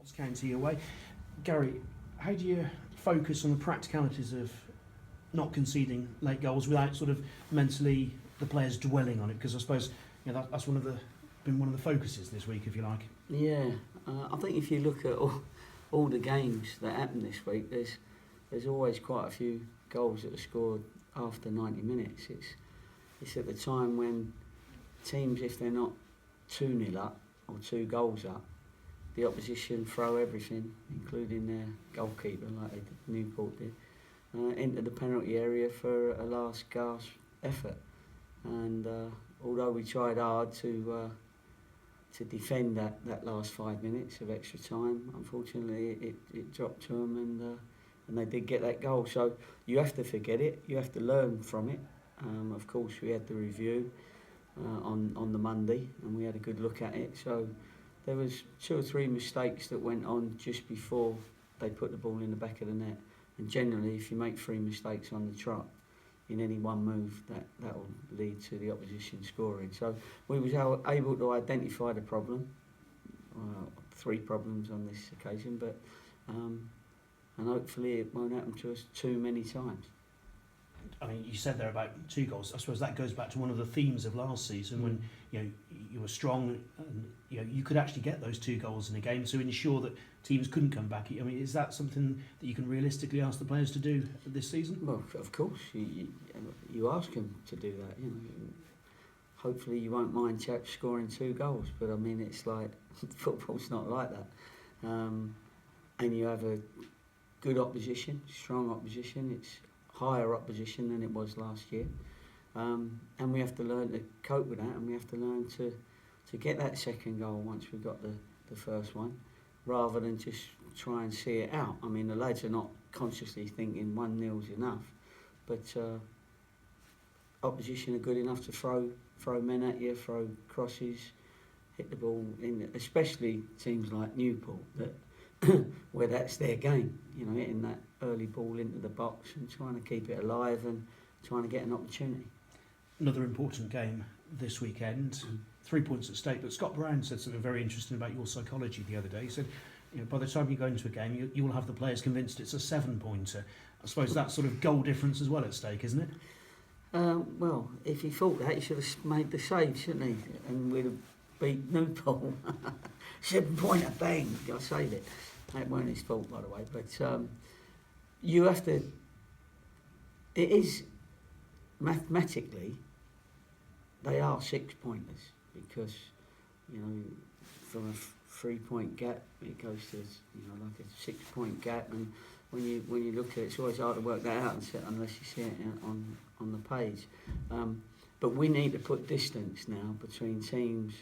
Notts County away. Gary, how do you focus on the practicalities of not conceding late goals without sort of mentally the players dwelling on it? Because I suppose that's been one of the focuses this week, if you like. Yeah, I think if you look at all the games that happened this week, there's always quite a few goals that are scored after 90 minutes. It's at the time when teams, if they're not 2-0 up or 2 goals up, the opposition throw everything, including their goalkeeper, like they did, Newport did, into the penalty area for a last gasp effort. And although we tried hard to defend that last 5 minutes of extra time, unfortunately it dropped to them, and they did get that goal. So you have to forget it, you have to learn from it. Of course, we had the review on the Monday, and we had a good look at it. So there was 2 or 3 mistakes that went on just before they put the ball in the back of the net. And generally, if you make 3 mistakes on the trot in any one move, that will lead to the opposition scoring. So we was able to identify the problem, 3 problems on this occasion, but and hopefully it won't happen to us too many times. I mean, you said there about 2 goals. I suppose that goes back to one of the themes of last season when you were strong and you could actually get those 2 goals in a game to ensure that teams couldn't come back. I mean, is that something that you can realistically ask the players to do this season? Well, of course, you ask them to do that. Hopefully you won't mind chaps scoring 2 goals, but I mean, it's like football's not like that. And you have a good opposition, strong opposition. It's higher opposition than it was last year, and we have to learn to cope with that, and we have to learn to get that second goal once we've got the first one, rather than just try and see it out. I mean, the lads are not consciously thinking 1-0's enough, but opposition are good enough to throw men at you, throw crosses, hit the ball in, especially teams like Newport that where that's their game, hitting that early ball into the box and trying to keep it alive and trying to get an opportunity. Another important game this weekend, 3 points at stake, but Scott Brown said something very interesting about your psychology the other day. He said, by the time you go into a game, you will have the players convinced it's a 7-pointer. I suppose that's sort of goal difference as well at stake, isn't it? Well, if he thought that, he should have made the save, shouldn't he? And we'd have beat Newport. 7-pointer, bang, I saved it. That weren't his fault, by the way. But you have to... It is... Mathematically, they are 6-pointers because, from a 3-point gap, it goes to, like a 6-point gap. And when you look at it, it's always hard to work that out unless you see it on the page. But we need to put distance now between teams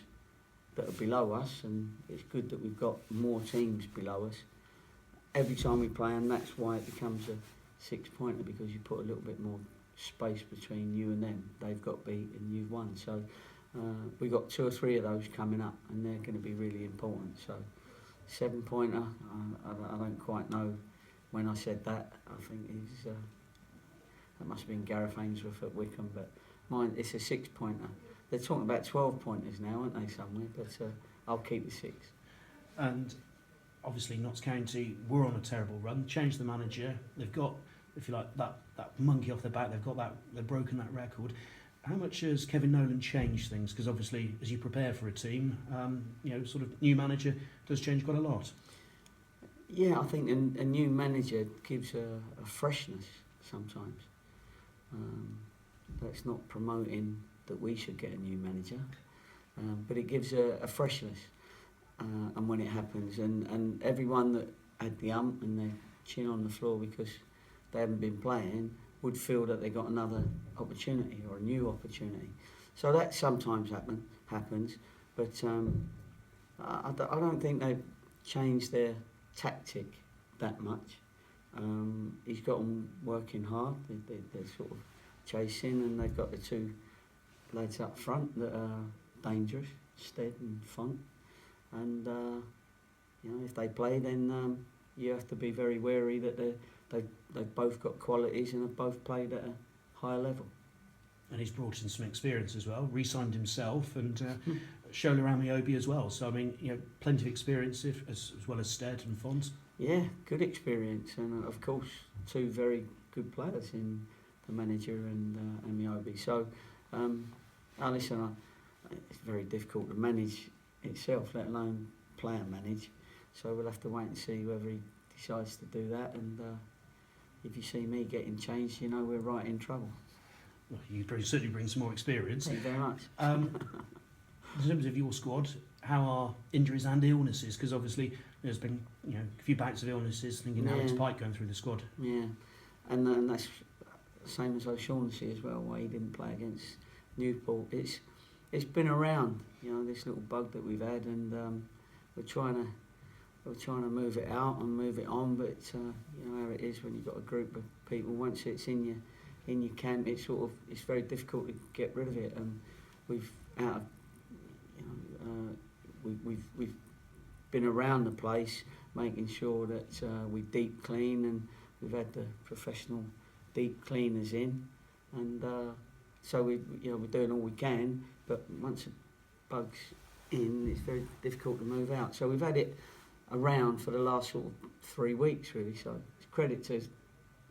that are below us, and it's good that we've got more teams below us. Every time we play them, that's why it becomes a 6-pointer, because you put a little bit more space between you and them. They've got beat and you've won. So we've got 2 or 3 of those coming up, and they're going to be really important. So 7-pointer, I don't quite know when I said that. I think that must have been Gareth Ainsworth at Wycombe, but mine, it's a 6-pointer. They're talking about 12-pointers now, aren't they, somewhere? But I'll keep the 6. And obviously Notts County were on a terrible run, changed the manager. They've got, if you like, that monkey off their back. They've broken that record. How much has Kevin Nolan changed things? Because obviously, as you prepare for a team, sort of new manager does change quite a lot. Yeah, I think a new manager gives a freshness sometimes. That's not promoting that we should get a new manager, but it gives a freshness. And when it happens, and everyone that had the ump and their chin on the floor because they haven't been playing would feel that they got another opportunity or a new opportunity. So that sometimes happens, but I don't think they've changed their tactic that much. He's got them working hard. They're sort of chasing, and they've got the 2 lads up front that are dangerous, Stead and Font. And if they play, then you have to be very wary that they've both got qualities and have both played at a higher level. And he's brought in some experience as well, re-signed himself, and Shola Amiobi as well. So I mean, plenty of experience as well as Stead and Font. Yeah, good experience, and of course, two very good players in the manager and Amiobi. So, listen, it's very difficult to manage itself, let alone play and manage. So we'll have to wait and see whether he decides to do that. And if you see me getting changed, we're right in trouble. Well, you certainly bring some more experience. Thank you very much. In terms of your squad, how are injuries and illnesses? Because obviously there's been a few bouts of illnesses. Thinking Alex Pike going through the squad. Yeah, and that's the same as O'Shaughnessy as well. Why he didn't play against Newport. It's been around, this little bug that we've had, and we're trying to move it out and move it on. But how it is when you've got a group of people. Once it's in your camp, it's very difficult to get rid of it. And we've been around the place making sure that we deep clean, and we've had the professional deep cleaners in, and so we're doing all we can. But once a bug's in, it's very difficult to move out. So we've had it around for the last 3 weeks really. So it's credit to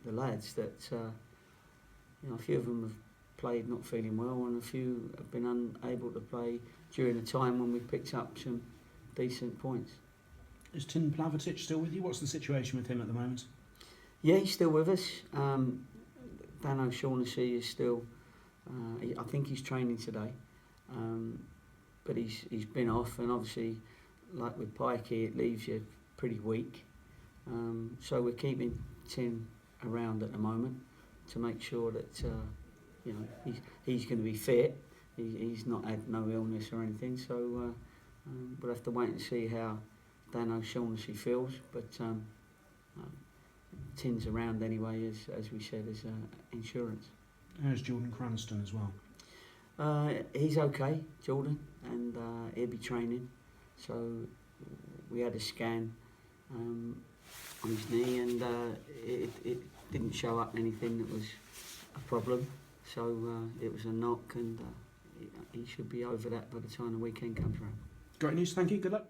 the lads that a few of them have played not feeling well, and a few have been unable to play during the time when we picked up some decent points. Is Tim Plavetic still with you? What's the situation with him at the moment? Yeah, he's still with us. Dan O'Shaughnessy is still, I think he's training today, but he's been off, and obviously, like with Pikey, it leaves you pretty weak. So we're keeping Tim around at the moment to make sure that he's going to be fit. He's not had no illness or anything, so we'll have to wait and see how Dan O'Shaughnessy feels. But Tim's around anyway, as we said, as insurance. How's Jordan Cranston as well? He's okay, Jordan, and he'll be training. So we had a scan on his knee, and it didn't show up anything that was a problem. So it was a knock, and he should be over that by the time the weekend comes around. Great news, thank you, good luck.